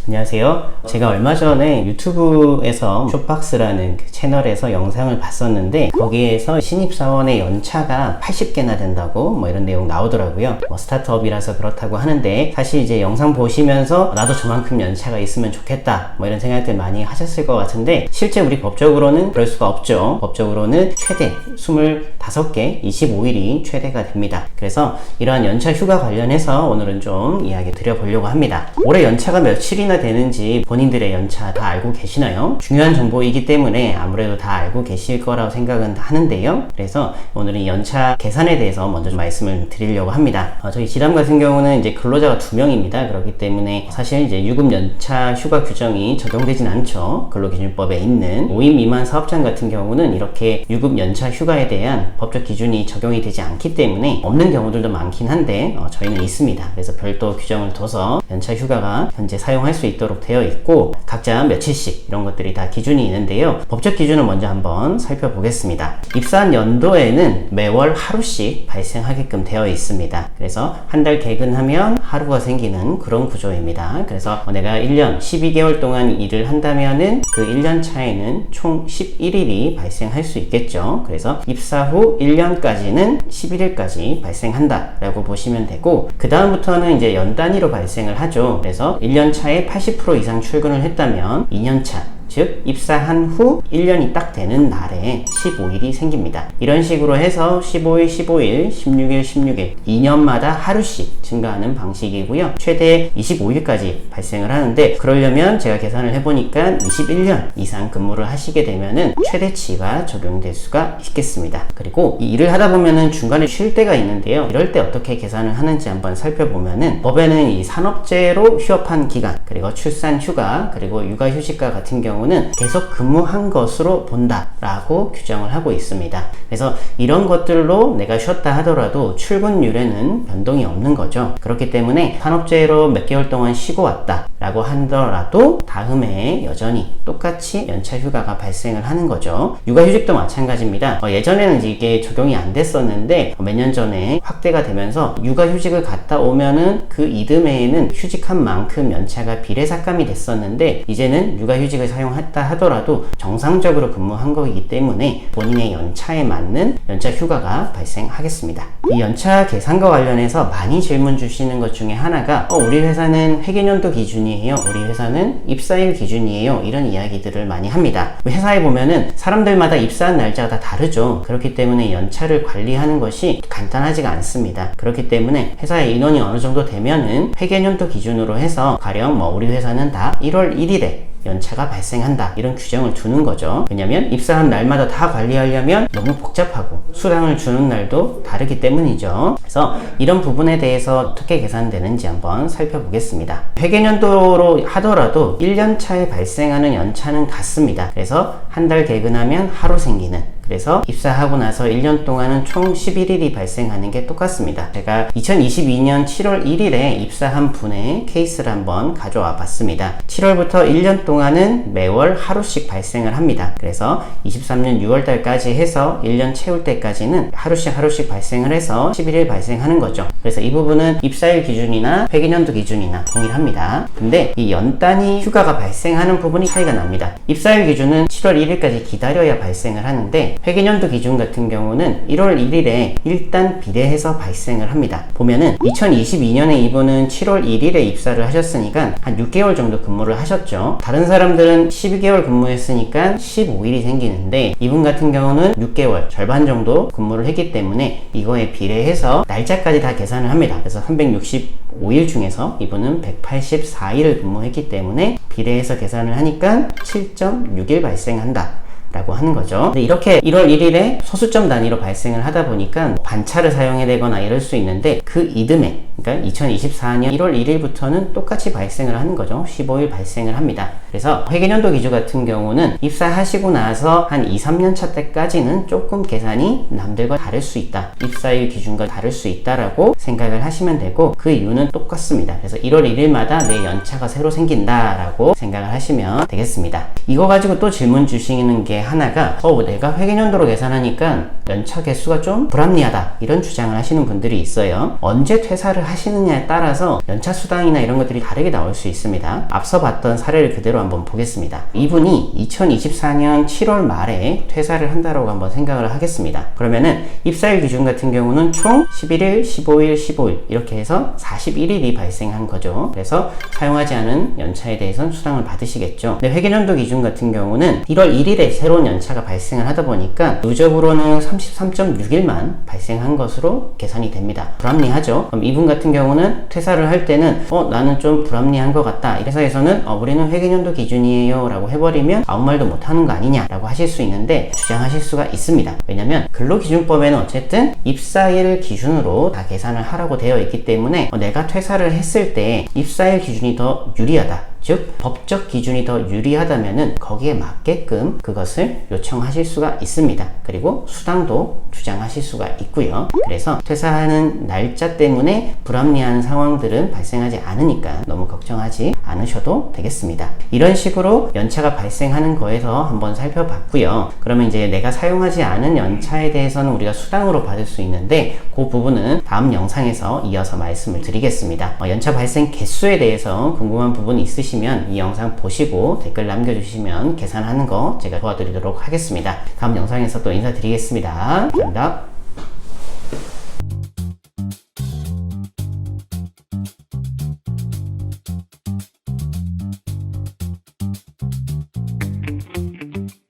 안녕하세요. 제가 얼마 전에 유튜브에서 쇼박스라는 그 채널에서 영상을 봤었는데 거기에서 신입사원의 연차가 80개나 된다고 뭐 이런 내용 나오더라고요. 스타트업이라서 그렇다고 하는데 사실 이제 영상 보시면서 나도 저만큼 연차가 있으면 좋겠다 뭐 이런 생각들 많이 하셨을 것 같은데 실제 우리 법적으로는 그럴 수가 없죠. 법적으로는 최대 25개, 25일이 최대가 됩니다. 그래서 이러한 연차 휴가 관련해서 오늘은 좀 이야기 드려보려고 합니다. 올해 연차가 며칠이나 되는지 본인들의 연차 다 알고 계시나요? 중요한 정보이기 때문에 아무래도 다 알고 계실 거라고 생각은 하는데요. 그래서 오늘은 연차 계산에 대해서 먼저 좀 말씀을 드리려고 합니다. 저희 지담 같은 경우는 이제 근로자가 2명입니다. 그렇기 때문에 사실 이제 유급 연차 휴가 규정이 적용되진 않죠. 근로기준법에 있는 5인 미만 사업장 같은 경우는 이렇게 유급 연차 휴가에 대한 법적 기준이 적용이 되지 않기 때문에 없는 경우들도 많긴 한데 저희는 있습니다. 그래서 별도 규정을 둬서 연차 휴가가 현재 사용할 수 있도록 되어 있고 각자 며칠씩 이런 것들이 다 기준이 있는데요. 법적 기준을 먼저 한번 살펴보겠습니다. 입사한 연도에는 매월 하루씩 발생하게끔 되어 있습니다. 그래서 한 달 개근하면 하루가 생기는 그런 구조입니다. 그래서 내가 1년 12개월 동안 일을 한다면은 그 1년 차에는 총 11일이 발생할 수 있겠죠. 그래서 입사 후 1년까지는 11일까지 발생한다 라고 보시면 되고 그 다음부터는 이제 연 단위로 발생을 하죠. 그래서 1년 차에 80% 이상 출근을 했다면 2년 차 즉 입사한 후 1년이 딱 되는 날에 15일이 생깁니다. 이런 식으로 해서 15일, 15일, 16일, 16일 2년마다 하루씩 증가하는 방식이고요. 최대 25일까지 발생을 하는데 그러려면 제가 계산을 해보니까 21년 이상 근무를 하시게 되면은 최대치가 적용될 수가 있겠습니다. 그리고 이 일을 하다 보면은 중간에 쉴 때가 있는데요. 이럴 때 어떻게 계산을 하는지 한번 살펴보면은 법에는 이 산업재해로 휴업한 기간 그리고 출산 휴가 그리고 육아 휴직과 같은 경우는 계속 근무한 것으로 본다라고 규정을 하고 있습니다. 그래서 이런 것들로 내가 쉬었다 하더라도 출근율에는 변동이 없는 거죠. 그렇기 때문에 산업재해로 몇 개월 동안 쉬고 왔다 라고 하더라도 다음 해에 여전히 똑같이 연차 휴가가 발생을 하는 거죠. 육아휴직도 마찬가지입니다. 예전에는 이게 적용이 안 됐었는데 몇 년 전에 확대가 되면서 육아휴직을 갔다 오면은 그 이듬해에는 휴직한 만큼 연차가 비례삭감이 됐었는데 이제는 육아휴직을 사용했다 하더라도 정상적으로 근무한 거이기 때문에 본인의 연차에 맞는 연차 휴가가 발생하겠습니다. 이 연차 계산과 관련해서 많이 질문 주시는 것 중에 하나가 우리 회사는 회계연도 기준이에요. 우리 회사는 입사일 기준이에요. 이런 이야기들을 많이 합니다. 회사에 보면은 사람들마다 입사한 날짜가 다 다르죠. 그렇기 때문에 연차를 관리하는 것이 간단하지가 않습니다. 그렇기 때문에 회사의 인원이 어느 정도 되면은 회계연도 기준으로 해서 가령 우리 회사는 다 1월 1일에 연차가 발생한다 이런 규정을 두는 거죠. 왜냐면 입사한 날마다 다 관리하려면 너무 복잡하고 수당을 주는 날도 다르기 때문이죠. 그래서 이런 부분에 대해서 어떻게 계산되는지 한번 살펴보겠습니다. 회계연도로 하더라도 1년 차에 발생하는 연차는 같습니다. 그래서 한 달 개근하면 하루 생기는 그래서 입사하고 나서 1년 동안은 총 11일이 발생하는 게 똑같습니다. 제가 2022년 7월 1일에 입사한 분의 케이스를 한번 가져와 봤습니다. 7월부터 1년 동안은 매월 하루씩 발생을 합니다. 그래서 23년 6월달까지 해서 1년 채울 때까지는 하루씩 발생을 해서 11일 발생하는 거죠. 그래서 이 부분은 입사일 기준이나 회계연도 기준이나 동일합니다. 근데 이 연단위 휴가가 발생하는 부분이 차이가 납니다. 입사일 기준은 7월 1일까지 기다려야 발생을 하는데 회계연도 기준 같은 경우는 1월 1일에 일단 비례해서 발생을 합니다. 보면은 2022년에 이분은 7월 1일에 입사를 하셨으니까 한 6개월 정도 근무를 하셨죠. 다른 사람들은 12개월 근무했으니까 15일이 생기는데 이분 같은 경우는 6개월 절반 정도 근무를 했기 때문에 이거에 비례해서 날짜까지 다 계산을 합니다. 그래서 365일 중에서 이분은 184일을 근무했기 때문에 비례해서 계산을 하니까 7.6일 발생한다 라고 하는 거죠. 근데 이렇게 1월 1일에 소수점 단위로 발생을 하다 보니까 반차를 사용해야 되거나 이럴 수 있는데 그 이듬해 그러니까 2024년 1월 1일부터는 똑같이 발생을 하는 거죠. 15일 발생을 합니다. 그래서 회계연도 기준 같은 경우는 입사하시고 나서 한 2, 3년 차 때까지는 조금 계산이 남들과 다를 수 있다. 입사일 기준과 다를 수 있다라고 생각을 하시면 되고 그 이유는 똑같습니다. 그래서 1월 1일마다 내 연차가 새로 생긴다라고 생각을 하시면 되겠습니다. 이거 가지고 또 질문 주시는 게 중에 하나가 내가 회계연도로 계산하니까 연차 개수가 좀 불합리하다, 이런 주장을 하시는 분들이 있어요. 언제 퇴사를 하시느냐에 따라서 연차 수당이나 이런 것들이 다르게 나올 수 있습니다. 앞서 봤던 사례를 그대로 한번 보겠습니다. 이분이 2024년 7월 말에 퇴사를 한다고 한번 생각을 하겠습니다. 그러면은 입사일 기준 같은 경우는 총 11일, 15일, 15일 이렇게 해서 41일이 발생한 거죠. 그래서 사용하지 않은 연차에 대해서는 수당을 받으시겠죠. 근데 회계연도 기준 같은 경우는 1월 1일에 새로운 연차가 발생을 하다 보니까 누적으로는 33.6일만 발생한 것으로 계산이 됩니다. 불합리하죠. 그럼 이분 같은 경우는 퇴사를 할 때는 나는 좀 불합리한 것 같다, 회사에서는 우리는 회계연도 기준이에요 라고 해버리면 아무 말도 못하는 거 아니냐 라고 하실 수 있는데, 주장하실 수가 있습니다. 왜냐면 근로기준법에는 어쨌든 입사일 기준으로 다 계산을 하라고 되어 있기 때문에 내가 퇴사를 했을 때 입사일 기준이 더 유리하다, 즉 법적 기준이 더 유리하다면은 거기에 맞게끔 그것을 요청하실 수가 있습니다. 그리고 수당도 주장하실 수가 있고요. 그래서 퇴사하는 날짜 때문에 불합리한 상황들은 발생하지 않으니까 너무 걱정하지 않으셔도 되겠습니다. 이런 식으로 연차가 발생하는 거에서 한번 살펴봤고요. 그러면 이제 내가 사용하지 않은 연차에 대해서는 우리가 수당으로 받을 수 있는데, 그 부분은 다음 영상에서 이어서 말씀을 드리겠습니다. 연차 발생 개수에 대해서 궁금한 부분이 있으시면 이 영상 보시고 댓글 남겨주시면 계산하는 거 제가 도와드리도록 하겠습니다. 다음 영상에서 또 인사드리겠습니다. 감사합니다.